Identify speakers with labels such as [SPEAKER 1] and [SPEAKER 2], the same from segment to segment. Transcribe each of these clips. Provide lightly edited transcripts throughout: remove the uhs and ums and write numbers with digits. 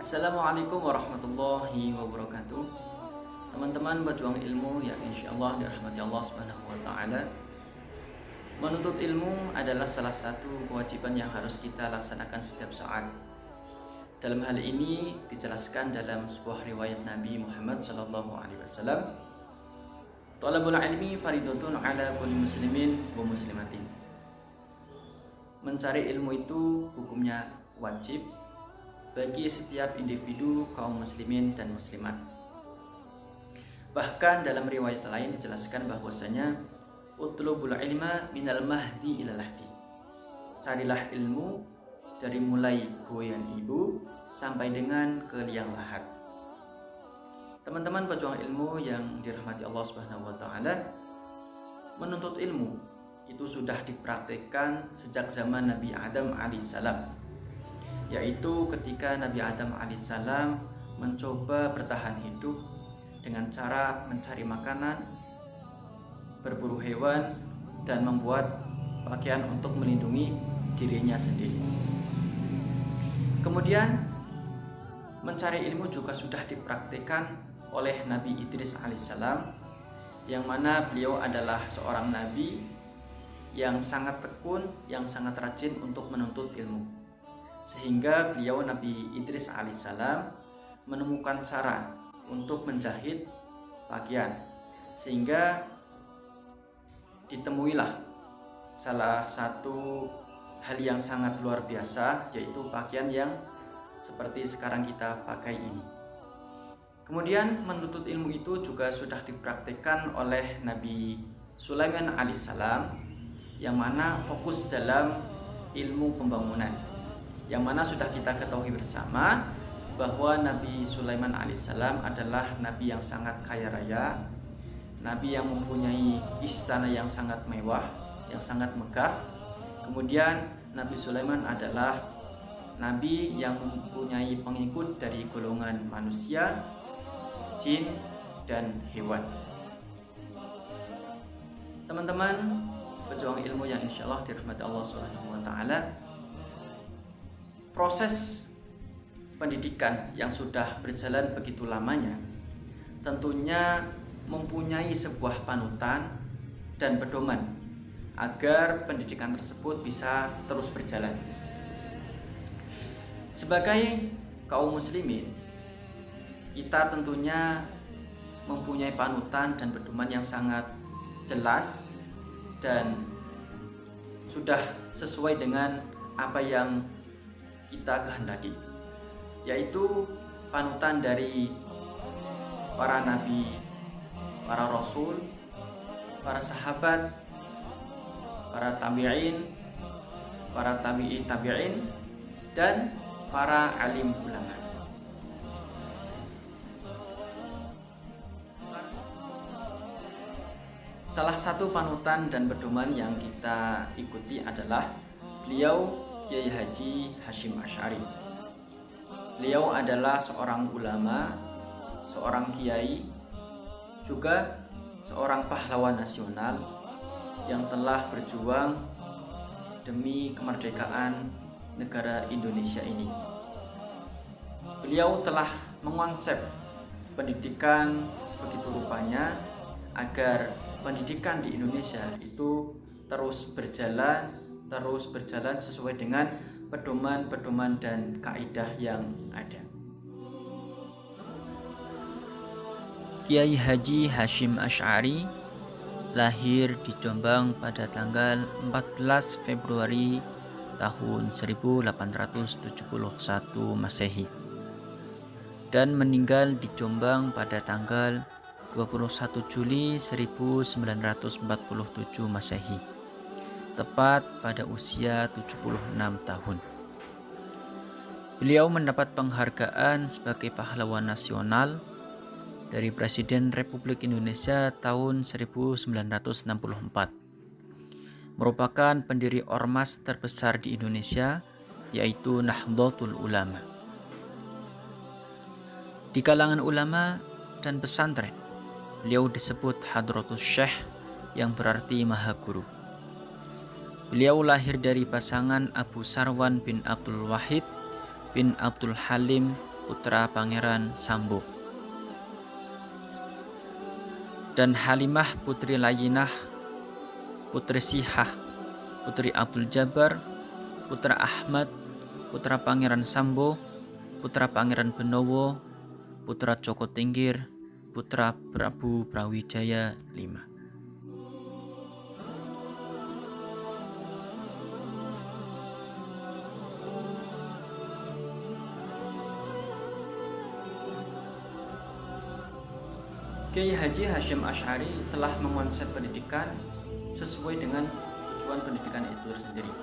[SPEAKER 1] Assalamualaikum warahmatullahi wabarakatuh. Teman-teman pejuang ilmu yang insyaallah dirahmati Allah Subhanahu wa taala. Menuntut ilmu adalah salah satu kewajiban yang harus kita laksanakan setiap saat. Dalam hal ini dijelaskan dalam sebuah riwayat Nabi Muhammad sallallahu alaihi wasallam, "Thalabul ilmi faridatun ala kulli muslimin wa muslimatin." Mencari ilmu itu hukumnya wajib bagi setiap individu kaum muslimin dan muslimat. Bahkan dalam riwayat lain dijelaskan bahwasanya utlubul ilma minal mahdi ilal lahdi. Carilah ilmu dari mulai goyang ibu sampai dengan ke liang lahat. Teman-teman pejuang ilmu yang dirahmati Allah Subhanahu wa taala, menuntut ilmu itu sudah dipraktikkan sejak zaman Nabi Adam alaihissalam, yaitu ketika Nabi Adam alaihissalam mencoba bertahan hidup dengan cara mencari makanan, berburu hewan, dan membuat pakaian untuk melindungi dirinya sendiri. Kemudian mencari ilmu juga sudah dipraktikkan oleh Nabi Idris alaihissalam, yang mana beliau adalah seorang nabi yang sangat tekun, yang sangat rajin untuk menuntut ilmu. Sehingga beliau Nabi Idris alaihissalam menemukan cara untuk menjahit pakaian, sehingga ditemuilah salah satu hal yang sangat luar biasa, yaitu pakaian yang seperti sekarang kita pakai ini. Kemudian menuntut ilmu itu juga sudah dipraktikkan oleh Nabi Sulaiman alaihissalam, yang mana fokus dalam ilmu pembangunan, yang mana sudah kita ketahui bersama bahwa Nabi Sulaiman alaihissalam adalah nabi yang sangat kaya raya, nabi yang mempunyai istana yang sangat mewah, yang sangat megah. Kemudian Nabi Sulaiman adalah nabi yang mempunyai pengikut dari golongan manusia, jin, dan hewan. Teman-teman pejuang ilmu yang insyaallah dirahmati Allah Subhanahu wa taala, proses pendidikan yang sudah berjalan begitu lamanya tentunya mempunyai sebuah panutan dan pedoman agar pendidikan tersebut bisa terus berjalan. Sebagai kaum muslimin, kita tentunya mempunyai panutan dan pedoman yang sangat jelas dan sudah sesuai dengan apa yang kita kehendaki, yaitu panutan dari para nabi, para rasul, para sahabat, para tabi'in, para tabi'i tabi'in, dan para alim ulama. Salah satu panutan dan pedoman yang kita ikuti adalah beliau Kiai Haji Hasyim Asy'ari. Beliau adalah seorang ulama, seorang kiai, juga seorang pahlawan nasional yang telah berjuang demi kemerdekaan negara Indonesia ini. Beliau telah mengonsep pendidikan sebegitu rupanya agar pendidikan di Indonesia itu terus berjalan sesuai dengan pedoman-pedoman dan kaidah yang ada. Kiai Haji Hasyim Asy'ari lahir di Jombang pada tanggal 14 Februari tahun 1871 Masehi dan meninggal di Jombang pada tanggal 21 Juli 1947 Masehi, tepat pada usia 76 tahun. Beliau mendapat penghargaan sebagai pahlawan nasional dari Presiden Republik Indonesia tahun 1964. Merupakan pendiri ormas terbesar di Indonesia, yaitu Nahdlatul Ulama. Di kalangan ulama dan pesantren, beliau disebut Hadratus Syekh, yang berarti Maha Guru. Beliau lahir dari pasangan Abu Sarwan bin Abdul Wahid bin Abdul Halim putra Pangeran Sambo. Dan Halimah putri Layinah, putri Sihah, putri Abdul Jabbar, putra Ahmad, putra Pangeran Sambo, putra Pangeran Benowo, putra Joko Tingkir, putra Prabu Brawijaya V. Kiai Haji Hasyim Asy'ari telah mengonsep pendidikan sesuai dengan tujuan pendidikan itu sendiri,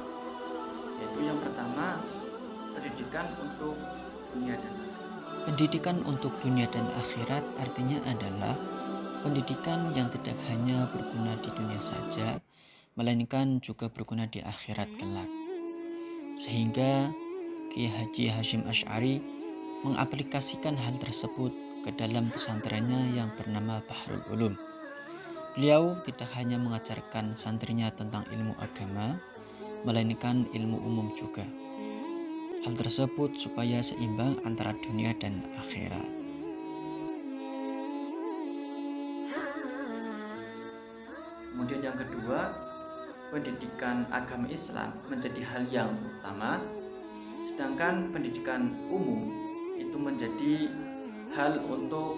[SPEAKER 1] yaitu yang pertama, pendidikan untuk dunia dan akhirat. Pendidikan untuk dunia dan akhirat artinya adalah pendidikan yang tidak hanya berguna di dunia saja, melainkan juga berguna di akhirat kelak. Sehingga Kiai Haji Hasyim Asy'ari mengaplikasikan hal tersebut ke dalam pesantrennya yang bernama Bahrul Ulum. Beliau tidak hanya mengajarkan santrinya tentang ilmu agama, melainkan ilmu umum juga. Hal tersebut supaya seimbang antara dunia dan akhirat. Kemudian yang kedua, pendidikan agama Islam menjadi hal yang utama, sedangkan pendidikan umum itu menjadi hal untuk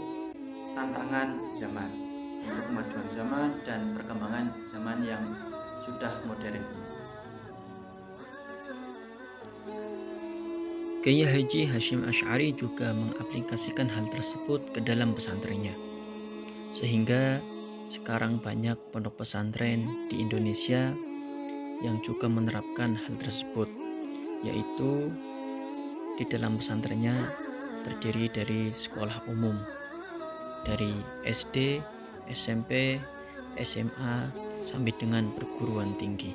[SPEAKER 1] tantangan zaman, untuk kemajuan zaman dan perkembangan zaman yang sudah modern ini. Kiai Haji Hasyim Asy'ari juga mengaplikasikan hal tersebut ke dalam pesantrennya, sehingga sekarang banyak pondok pesantren di Indonesia yang juga menerapkan hal tersebut, yaitu di dalam pesantrennya terdiri dari sekolah umum, dari SD, SMP, SMA, sampai dengan perguruan tinggi.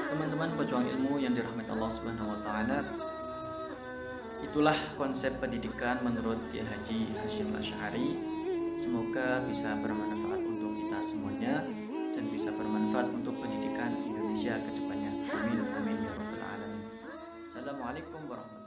[SPEAKER 1] Teman-teman pejuang ilmu yang dirahmati Allah Subhanahu wa taala, itulah konsep pendidikan menurut Kiai Haji Hasyim Asy'ari. Semoga bisa bermanfaat untuk kita semuanya dan bisa bermanfaat untuk pendidikan Indonesia ke depannya. Amin amin ya rabbal alamin. Assalamualaikum warahmatullahi wabarakatuh.